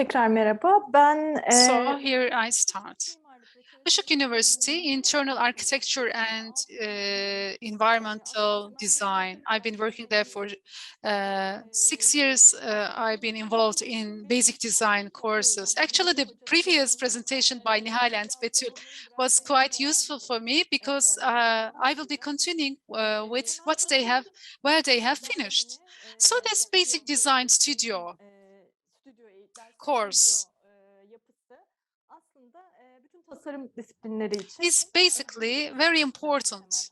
Tekrar merhaba. So here I start. Işık University, Internal Architecture and Environmental Design. I've been working there for 6 years. I've been involved in basic design courses. Actually, the previous presentation by Nihal and Betül was quite useful for me because I will be continuing with where they have finished. So this basic design studio course is basically very important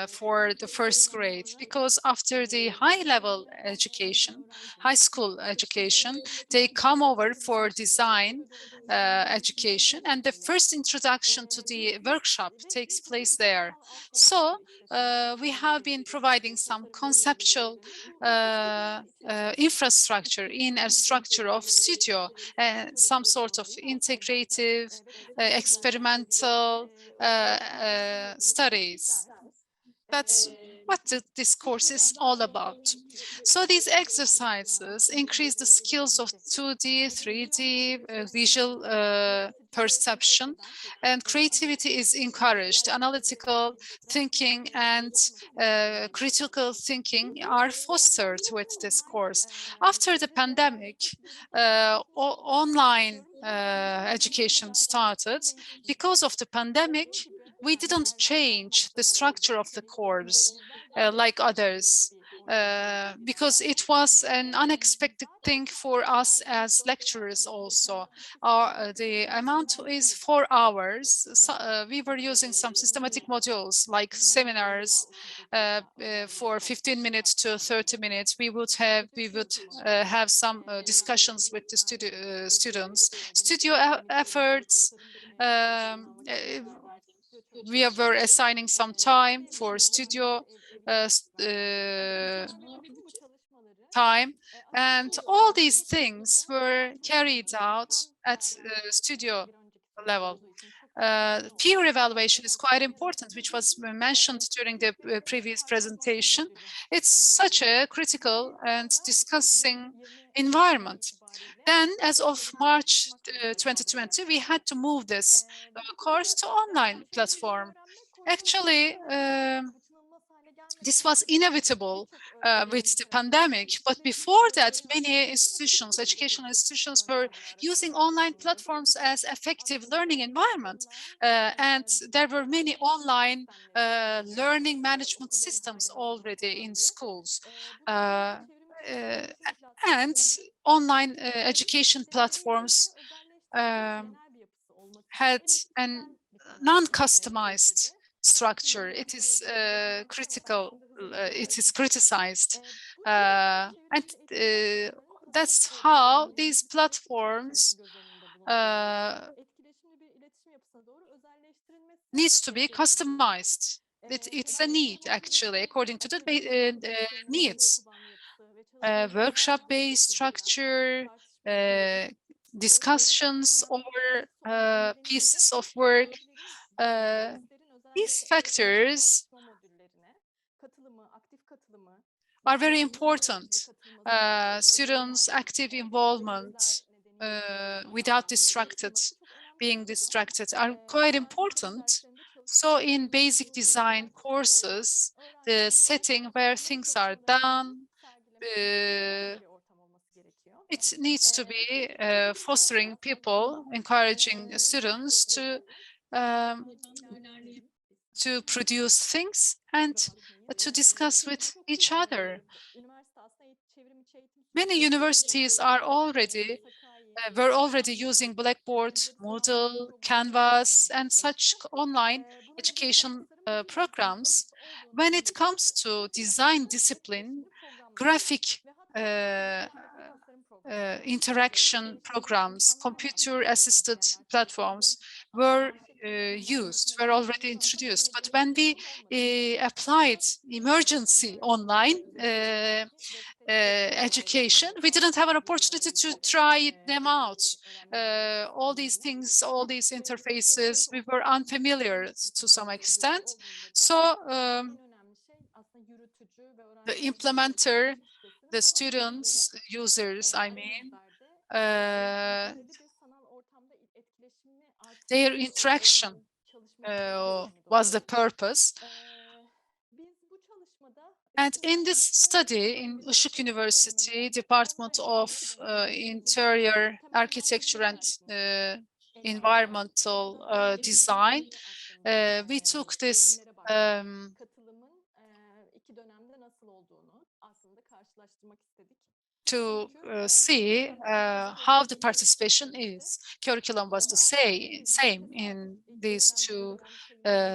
for the first grade, because after the high-level education, high school education, they come over for design education, and the first introduction to the workshop takes place there. So we have been providing some conceptual infrastructure in a structure of studio, some sort of integrative, experimental studies. That's what this course is all about. So these exercises increase the skills of 2D, 3D, visual perception, and creativity is encouraged. Analytical thinking and critical thinking are fostered with this course. After the pandemic, online education started. Because of the pandemic, we didn't change the structure of the course like others, because it was an unexpected thing for us as lecturers also. The amount is 4 hours. So, we were using some systematic modules like seminars for 15 minutes to 30 minutes. We would have some discussions with the students. Studio efforts. We were assigning some time for studio time, and all these things were carried out at studio level. Peer evaluation is quite important, which was mentioned during the previous presentation. It's such a critical and discussing environment. Then, as of March 2020, we had to move this course to online platform. Actually, this was inevitable with the pandemic, but before that, many institutions, educational institutions, were using online platforms as effective learning environment, and there were many online learning management systems already in schools. And online education platforms had a non-customized structure. It is critical. It is criticized, and that's how these platforms needs to be customized. It's a need, actually, according to the needs. Workshop-based structure, discussions or pieces of work. These factors are very important. Students' active involvement without being distracted are quite important. So in basic design courses, the setting where things are done, it needs to be fostering people, encouraging students to produce things and to discuss with each other. Many universities were already using Blackboard, Moodle, Canvas, and such online education programs. When it comes to design discipline, graphic interaction programs, computer-assisted platforms were already introduced. But when we applied emergency online education, we didn't have an opportunity to try them out. All these things, all these interfaces, we were unfamiliar to some extent. So the implementer, the students, users, I mean, their interaction was the purpose. And in this study in Işık University, Department of Interior Architecture and Environmental Design, we took this to see how the participation is. Curriculum was the same in these two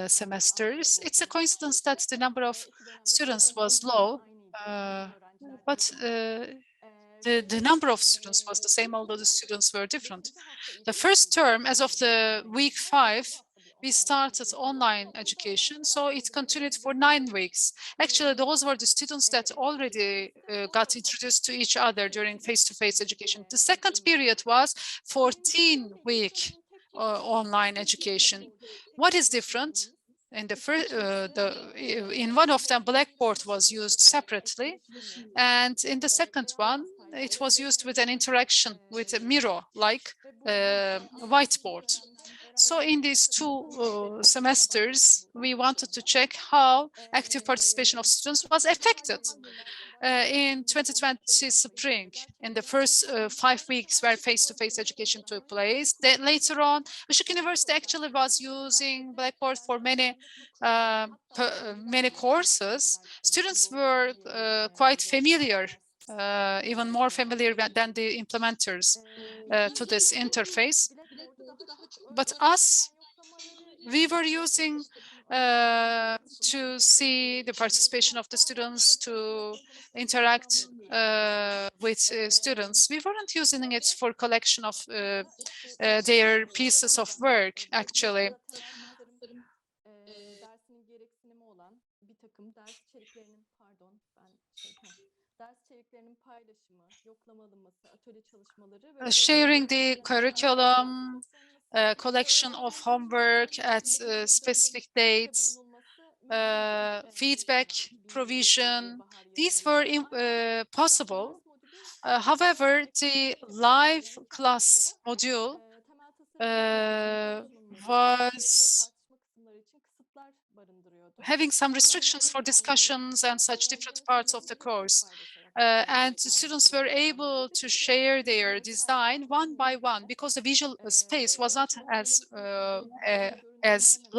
semesters. It's a coincidence that the number of students was low, but the number of students was the same, although the students were different. The first term, as of the week 5, we started online education, so it continued for 9 weeks. Actually, those were the students that already got introduced to each other during face-to-face education. The second period was 14-week online education. What is different? In the first, in one of them, Blackboard was used separately, and in the second one, it was used with an interaction with a mirror, like whiteboard. So in these two semesters, we wanted to check how active participation of students was affected. In 2020 spring, in the first 5 weeks where face-to-face education took place. Then later on, Işık University actually was using Blackboard for many courses. Students were quite familiar, even more familiar than the implementers to this interface. But us, we were using to see the participation of the students, to interact with students. We weren't using it for collection of their pieces of work, actually. Sharing the curriculum, collection of homework at specific dates, feedback provision, these were possible. However, the live class module was having some restrictions for discussions and such different parts of the course. And the students were able to share their design one by one because the visual space was not as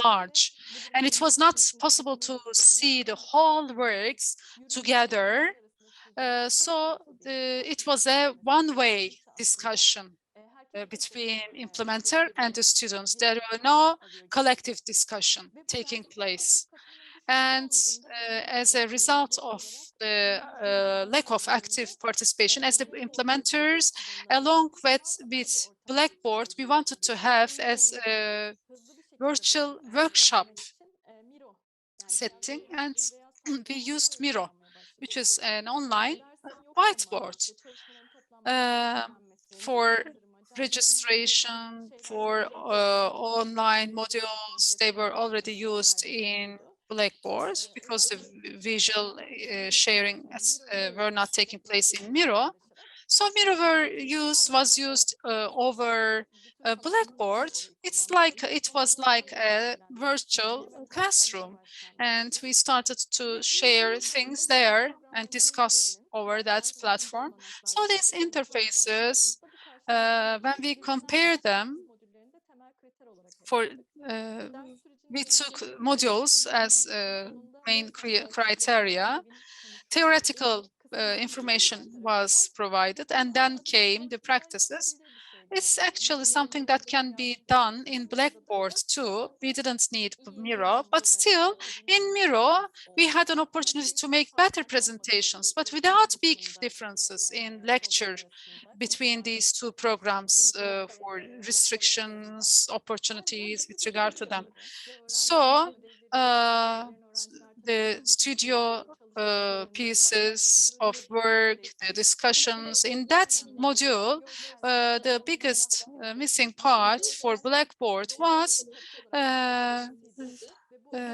large, and it was not possible to see the whole works together. So it was a one-way discussion between implementer and the students. There were no collective discussion taking place. And as a result of the lack of active participation, as the implementers, along with Blackboard, we wanted to have as a virtual workshop setting, and we used Miro, which is an online whiteboard for registration, for online modules. They were already used in Blackboard because the visual sharing were not taking place in Miro. So Miro was used over Blackboard. It was like a virtual classroom, and we started to share things there and discuss over that platform. So these interfaces, when we compare them, we took modules as main criteria. Theoretical information was provided, and then came the practices. It's actually something that can be done in Blackboard too. We didn't need Miro, but still in Miro, we had an opportunity to make better presentations, but without big differences in lecture between these two programs for restrictions, opportunities with regard to them. So the studio pieces of work, the discussions in that module, the biggest missing part for Blackboard was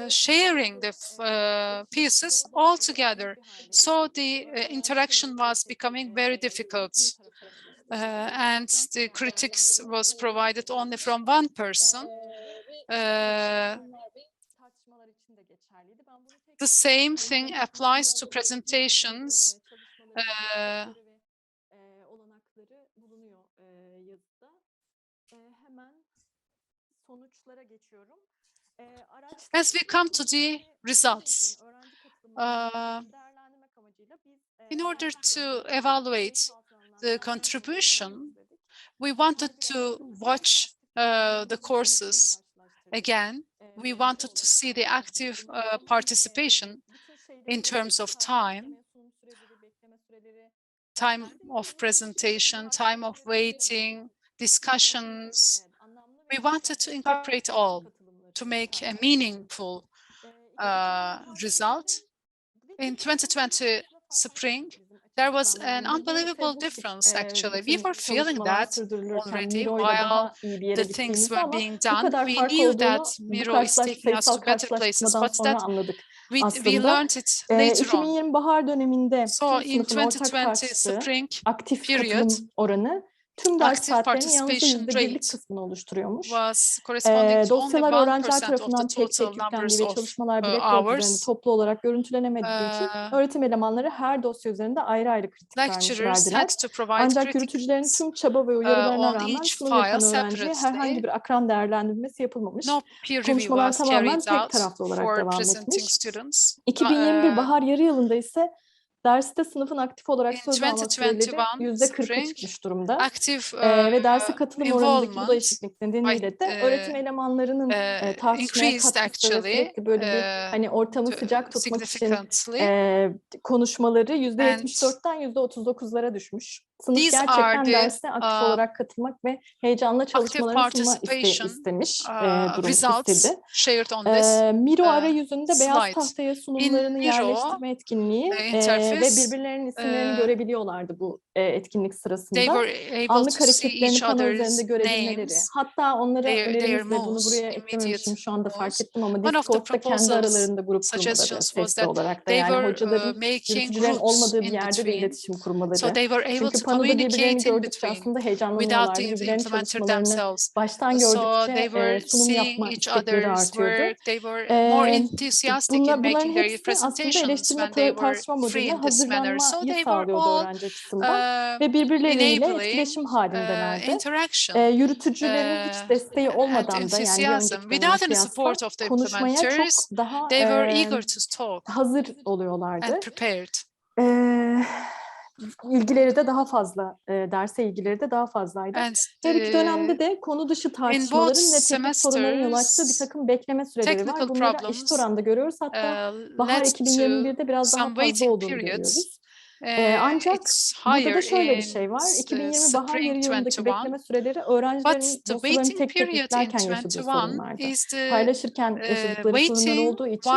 sharing the pieces all together. So the interaction was becoming very difficult. and the critics was provided only from one person. The same thing applies to presentations. As we come to the results, in order to evaluate the contribution, we wanted to watch the courses again. We wanted to see the active participation in terms of time of presentation, time of waiting, discussions. We wanted to incorporate all to make a meaningful result. In 2020 spring, there was an unbelievable difference, actually. We were feeling that already while the things were being done. We knew that Miro is taking us to better places, but that we learned it later on. So in 2020 spring period, active participation rate was corresponding to only 1% of the total numbers of hours. Öğretim elemanları her dosya üzerinde ayrı ayrı kritik vermiş verdiler. Ancak yürütücülerin tüm çaba ve uyarılarına rağmen sınıf yapan öğrenciye herhangi bir akran değerlendirmesi yapılmamış. Konuşmalar tamamen tek taraflı olarak devam etmiş. 2021 bahar yarı yılında ise derste sınıfın aktif olarak söz alma süreleri %40'a çıkmış durumda. Ve derse katılım oranındaki bu değişiklik nedeniyle de öğretim elemanlarının tartışmaya katkısı ve sürekli böyle bir hani ortamı sıcak tutmak için konuşmaları %74'ten %39'lara düşmüş. Sınıf gerçekten derse aktif olarak katılmak ve heyecanla çalışmalarını sunma istemiş, durum istedi. Miro arayüzünde beyaz tahtaya sunumlarını yerleştirme etkinliği ve birbirlerinin isimlerini görebiliyorlardı bu etkinlik sırasında. Anlık hareketlerini pano üzerinde görebilmeleri. Hatta onlara önerimizle bunu buraya eklememişim şu anda fark ettim ama Discord'da kendi aralarında grup kurmaları sesli olarak da yani hocaların yürütücülerin olmadığı bir yerde de iletişim kurmaları. Çünkü panoda birbirlerini gördükçe aslında heyecanlanıyorlardı. Birbirlerinin çalışmalarını baştan gördükçe sunum yapma istekleri artıyordu. Bunların hepsi aslında eleştirme tartışma modeline hazırlanmayı sağlıyordu öğrenci açısından ve birbirleriyle etkileşim halindelerdi. Yürütücülerin hiç desteği olmadan da yani bir önceki döneme kıyasla konuşmaya çok daha hazır oluyorlardı. İlgileri de daha fazla, derse ilgileri de daha fazlaydı. Her iki dönemde de konu dışı tartışmaların ve teknik sorunların yol açtığı bir takım bekleme süreleri var. Bunları eşit oranda görüyoruz. Hatta bahar 2021'de biraz daha fazla olduğunu görüyoruz. Ancak burada da şöyle bir şey var. 2020 bahar yarı yılındaki bekleme süreleri öğrencilerin dosyalarını tek tek yüklerken yaşadığı sorunlardı. Paylaşırken yaşadıkları sorunlar olduğu için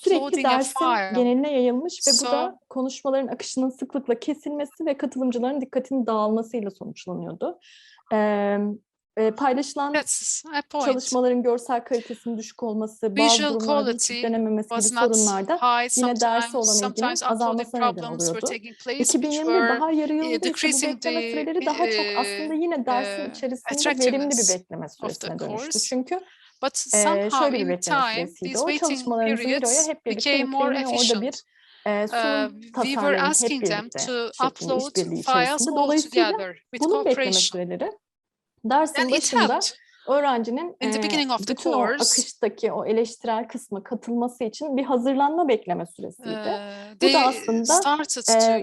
sürekli dersin geneline yayılmış ve bu da konuşmaların akışının sıklıkla kesilmesi ve katılımcıların dikkatinin dağılmasıyla sonuçlanıyordu. Paylaşılan çalışmaların görsel kalitesinin düşük olması, bazı durumlarda hiç yüklenememesi gibi sorunlarda yine derse olan ilginin azalmasına neden oluyordu. 2021 bahar yarı yılında ise bu bekleme süreleri daha çok aslında yine dersin içerisinde verimli bir bekleme süresine dönüştü. Çünkü şöyle bir bekleme süresiydi o. Çalışmalarımızı Miro'ya hep birlikte yükleyelim orada bir sunum tasarlayın hep birlikte şeklinde işbirliği içerisinde. Dolayısıyla bunun bekleme süreleri dersin başında öğrencinin bütün o akıştaki o eleştirel kısma katılması için bir hazırlanma bekleme süresiydi. Bu da aslında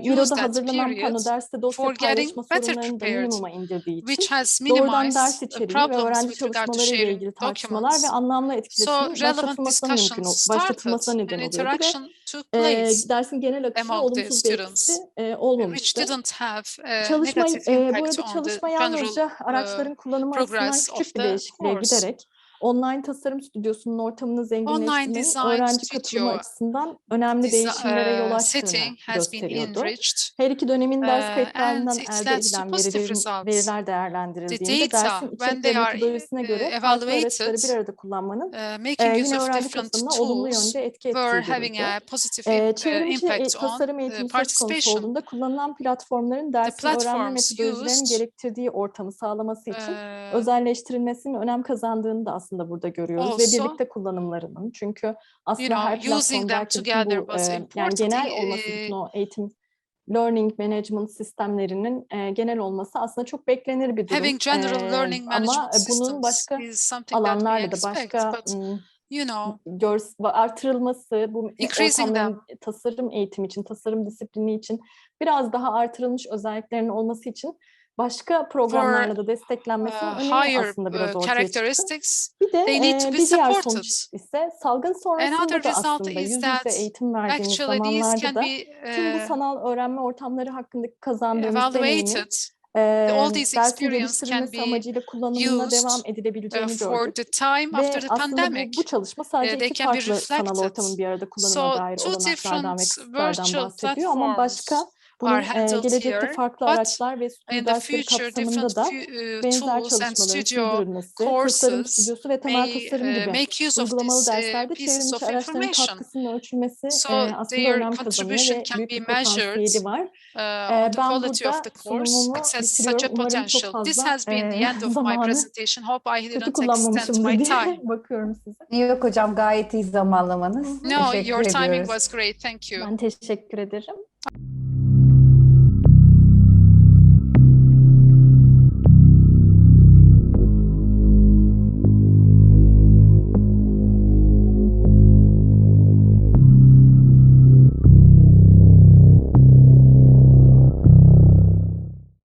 Miro'da hazırlanan pano derste dosya paylaşma sorunlarını da minimuma indirdiği için doğrudan ders içeriği ve öğrenci çalışmaları ile ilgili tartışmalar ve anlamlı etkileşimin başlatılmasına neden oluyordu ve dersin genel akışına olumsuz bir etkisi olmamıştı. Bu arada çalışma yalnızca araçların kullanımı açısından küçük bir değişikliğe giderek online tasarım stüdyosunun ortamını zenginleştirmenin öğrenci katılımı açısından önemli değişimlere yol açtığını gösteriyordu. Her iki dönemin ders kayıtlarından elde edilen veriler değerlendirildiğinde dersin içerik ve metodolojisine göre farklı araçları bir arada kullanmanın yine öğrenci katılımına olumlu yönde etki ettiği görüldü. Çevrimiçi tasarım eğitimi söz konusu olduğunda kullanılan platformların dersin öğrenme metodolojilerinin gerektirdiği ortamı sağlaması için özelleştirilmesinin önem kazandığını da aslında burada görüyoruz ve birlikte kullanımlarının. Çünkü aslında her platform belki bu yani genel olması bütün o eğitim learning management sistemlerinin genel olması aslında çok beklenir bir durum. Ama bunun başka alanlarla da başka artırılması, bu ortamların tasarım eğitimi için, tasarım disiplini için biraz daha artırılmış özelliklerinin olması için başka programlarla da desteklenmesinin önemi aslında biraz ortaya çıktı. Bir de bir diğer sonuç ise salgın sonrasında da aslında yüz yüze eğitim verdiğimiz zamanlarda da tüm bu sanal öğrenme ortamları hakkındaki kazandığımız deneyimin dersin geliştirilmesi amacıyla kullanımına devam edilebileceğini gördük. Ve aslında bu çalışma sadece iki farklı sanal ortamın bir arada kullanıma dair olanaklardan ve kısıtlardan bahsediyor ama başka bunun gelecekte farklı araçlar ve stüdyo dersleri kapsamında da benzer çalışmaların sürdürülmesi, tasarım stüdyosu ve temel tasarım gibi uygulamalı derslerde çevrimiçi araçların katkısının ölçülmesi aslında önem kazanıyor ve büyük bir potansiyeli var. Ben burada sunumumu bitiriyorum. Umarım çok fazla zamanı kötü kullanmamışımdır diye bakıyorum size. Yok hocam, gayet iyi zamanlamanız. No, your timing was great. Thank you. Ben teşekkür ederim.